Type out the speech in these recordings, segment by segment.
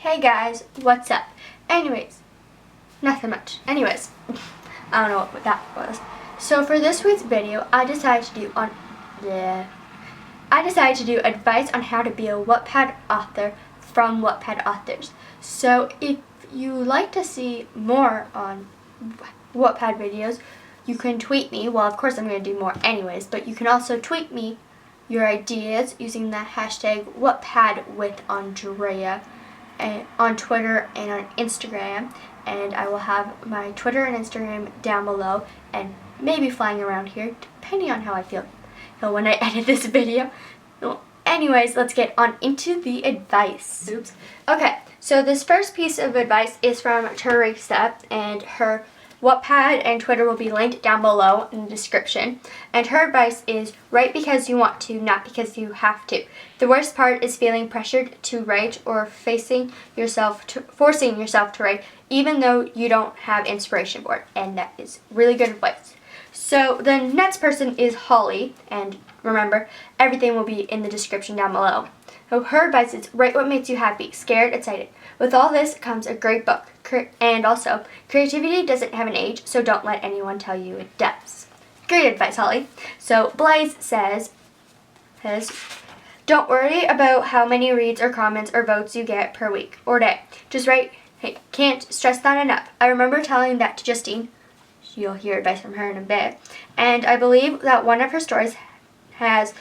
Hey guys, what's up? Anyways, nothing much. Anyways, I don't know what that was. So for this week's video, I decided to do advice on how to be a Wattpad author from Wattpad Authors. So if you like to see more on Wattpad videos, you can tweet me. Well, of course I'm going to do more anyways, but you can also tweet me your ideas using the hashtag WattpadWithAndrea on Twitter and on Instagram, and I will have my Twitter and Instagram down below and maybe flying around here depending on how I feel when I edit this video. Well, anyways, let's get on into the advice. Oops. Okay, so this first piece of advice is from Teresa, and her Wattpad and Twitter will be linked down below in the description. And her advice is, write because you want to, not because you have to. The worst part is feeling pressured to write or forcing yourself to write even though you don't have inspiration for it. And that is really good advice. So the next person is Holly, and remember, everything will be in the description down below. So her advice is, write what makes you happy, scared, excited. With all this comes a great book. And also, creativity doesn't have an age, so don't let anyone tell you it does. Great advice, Holly. So Blaze says, don't worry about how many reads or comments or votes you get per week or day. Just write. Hey, can't stress that enough. I remember telling that to Justine. You'll hear advice from her in a bit. And I believe that one of her stories has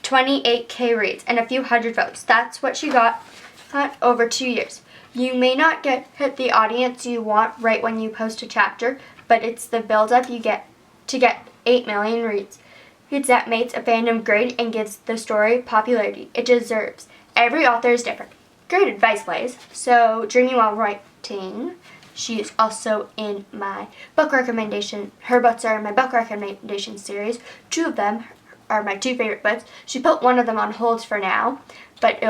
28K reads and a few hundred votes. That's what she got over 2 years. You may not hit the audience you want right when you post a chapter, but it's the build-up you get to get 8 million reads. That makes a fandom great and gives the story popularity it deserves. Every author is different. Great advice, Blaze. So, Dreaming While Writing. She is also in my book recommendation. Her books are in my book recommendation series. 2 of them are my 2 favorite books. She put one of them on hold for now, but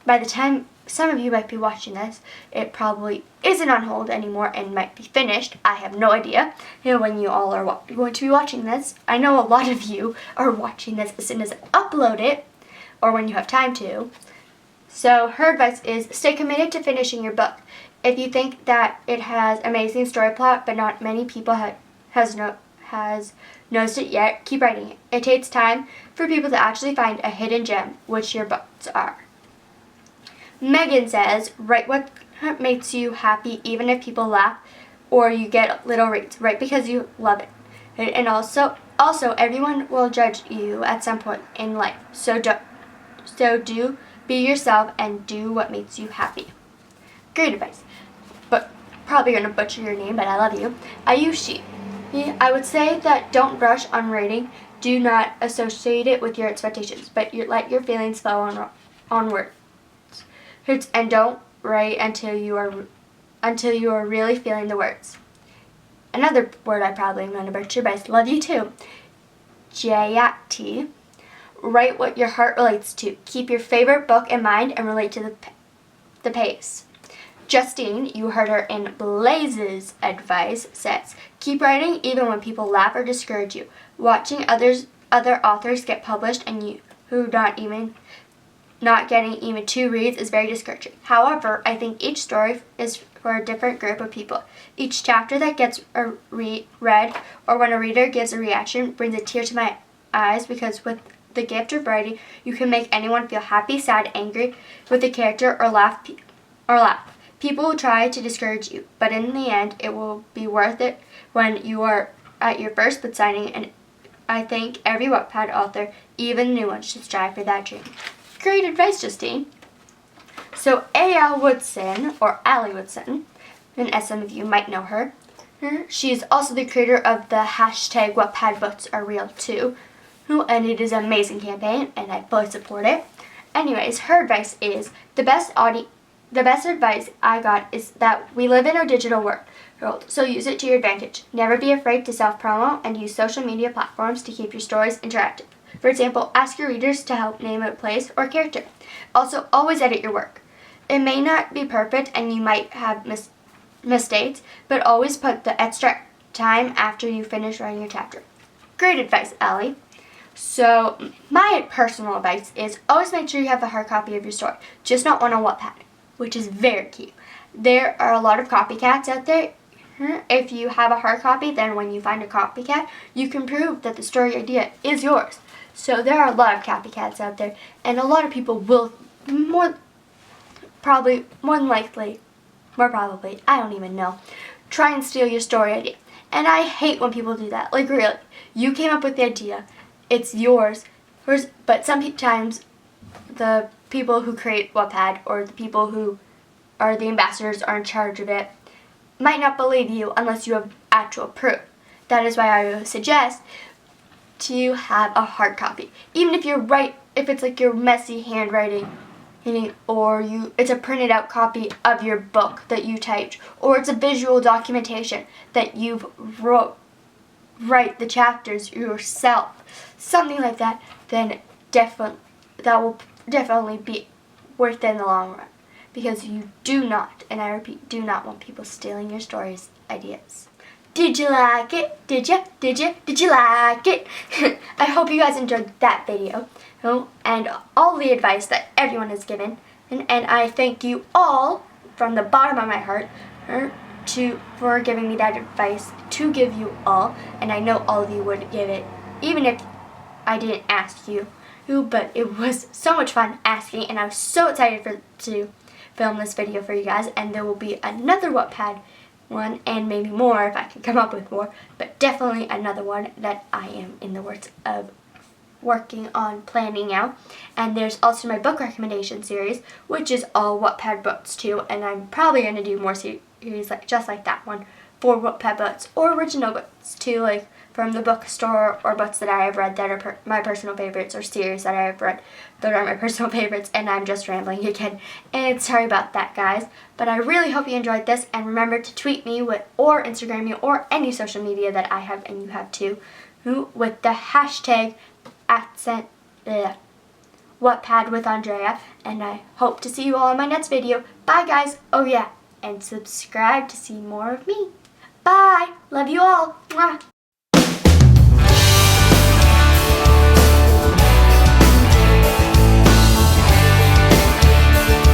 by the time some of you might be watching this, it probably isn't on hold anymore and might be finished. I have no idea when you all are going to be watching this. I know a lot of you are watching this as soon as I upload it, or when you have time to. So her advice is, stay committed to finishing your book. If you think that it has amazing story plot, but not many people has noticed it yet, keep writing it. It takes time for people to actually find a hidden gem, which your books are. Megan says, write what makes you happy even if people laugh or you get little reads. Write because you love it. And also everyone will judge you at some point in life. So do be yourself and do what makes you happy. Great advice. But probably going to butcher your name, but I love you. Ayushi. I would say that don't rush on writing. Do not associate it with your expectations, but let your feelings flow onward. And don't write until you are really feeling the words. Another word I probably am going to butcher, but I love you too. Jayati. Write what your heart relates to. Keep your favorite book in mind and relate to the pace. Justine, you heard her in Blaze's advice, says, keep writing even when people laugh or discourage you. Watching other authors get published and you who not getting even 2 reads is very discouraging. However, I think each story is for a different group of people. Each chapter that gets read or when a reader gives a reaction brings a tear to my eyes, because with the gift of writing, you can make anyone feel happy, sad, angry with a character, or laugh. People will try to discourage you, but in the end, it will be worth it when you are at your first book signing, and I think every Wattpad author, even new ones, should strive for that dream. Great advice, Justine. So A.L. Woodson, or Allie Woodson, and as some of you might know her, she is also the creator of the hashtag Wattpad Books Are Real Too, and it is an amazing campaign, and I fully support it. Anyways, her advice is, the best advice I got is that we live in a digital world, so use it to your advantage. Never be afraid to self-promote and use social media platforms to keep your stories interactive. For example, ask your readers to help name a place or character. Also, always edit your work. It may not be perfect and you might have mistakes, but always put the extra time after you finish writing your chapter. Great advice, Allie. So, my personal advice is always make sure you have a hard copy of your story, just not one on Wattpad. which is very key. There are a lot of copycats out there. If you have a hard copy, then when you find a copycat, you can prove that the story idea is yours. So there are a lot of copycats out there, and a lot of people will more probably, I don't even know, try and steal your story idea. And I hate when people do that. Like, really, you came up with the idea, it's yours, but sometimes the people who create Wattpad or the people who are the ambassadors are in charge of it might not believe you unless you have actual proof. That is why I would suggest to have a hard copy. Even if if it's like your messy handwriting, or it's a printed out copy of your book that you typed, or it's a visual documentation that you've write the chapters yourself, something like that, then that will definitely be worth it in the long run, because you do not, and I repeat, do not want people stealing your stories ideas. Did you like it? Did you like it? I hope you guys enjoyed that video and all the advice that everyone has given, and I thank you all from the bottom of my heart for giving me that advice to give you all, and I know all of you would give it even if I didn't ask you, but it was so much fun asking, and I was so excited to film this video for you guys, and there will be another Wattpad one, and maybe more if I can come up with more, but definitely another one that I am in the works of working on planning out. And there's also my book recommendation series, which is all Wattpad books too, and I'm probably going to do more series just like that one for Wattpad books, or original books too, like from the bookstore, or books that I have read that are my personal favorites, or series that I have read that are my personal favorites. And I'm just rambling again, and sorry about that, guys, but I really hope you enjoyed this, and remember to tweet me or Instagram me or any social media that I have and you have too with the hashtag Wattpad with Andrea, and I hope to see you all in my next video. Bye, guys. Oh yeah, and subscribe to see more of me. Bye. Love you all. Mwah.